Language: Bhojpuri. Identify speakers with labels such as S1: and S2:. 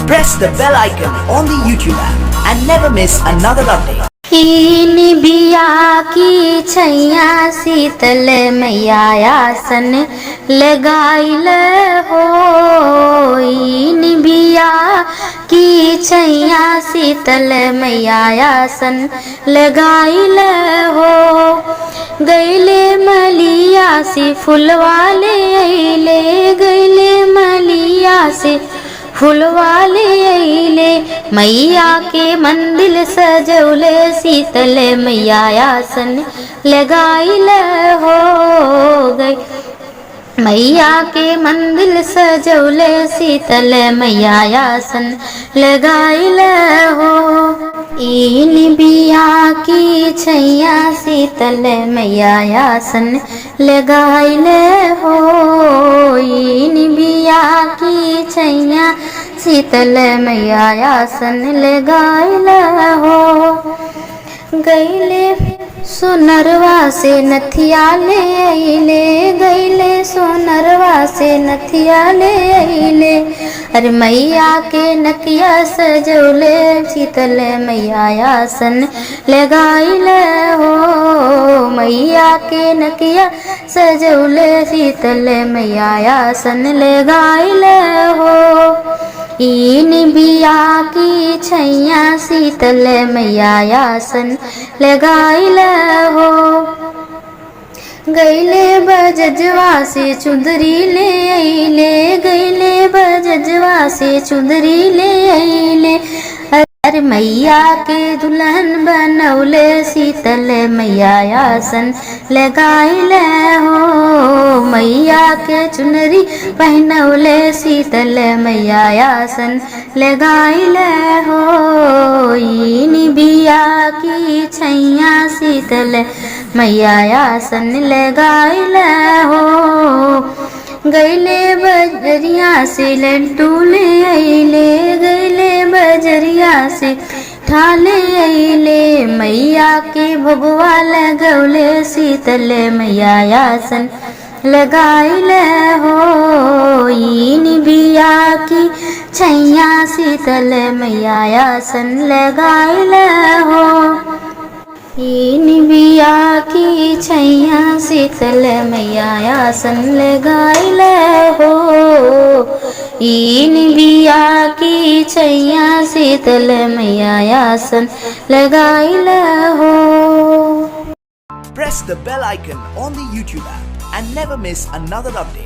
S1: Press the bell icon on the YouTube app and never miss another update.
S2: बिया की छैया शीतल मैया आसन लगाइल हो। बिया की छैया शीतल मैया आसन लगाइल हो। गैले मलिया से फुलवाले अइले, गैले मलिया से फुलवाले अइले। मैया के मंदिर सजौले, शीतल मैया आसन लगाइल हो। गई मैया के मंदिर सजौले, शीतल मैया आसन लगाइल हो। बिया की छैया शीतल मैया आसन लगाइल हो। बिया की छैया शीतल मैया आसन लगाइल हो। गैले सोनरवा से नथिया ले अइले, गैले सोनरवा से नथिया ले अइले। अरे मैया के नकिया सजौले, शीतल मैया आसन लगाइल हो। मैया के नकिया सजौले, शीतल मैया आसन लगाइल हो। बिया की छैया शीतल मैया आसन लगाइल हो। गैले बजजवा से चुंदरी ले अइले, गैले बजजवा से चुंदरी ले अइले। अरे मैया के दुल्हन बनौले, शीतल मैया आसन लगाइल हो। मैया के चुनरी पहनौले, शीतल मैया आसन लगाइल हो। बिया की छैया शीतल मैया आसन लगाइल हो। गैले बजरिया से लड्डू ले अइले, गैले बजरिया से ठाले अइले। मैया के भगवा लगौले, शीतल मैया आसन लगाइल हो। बिया की छैया शीतल मैया आसन लगाइल हो। बिया की छैया शीतल मैया आसन लगाइल हो। बिया की छैया शीतल मैया आसन लगाइल हो।
S1: Press the bell icon on the YouTube app and never miss another update.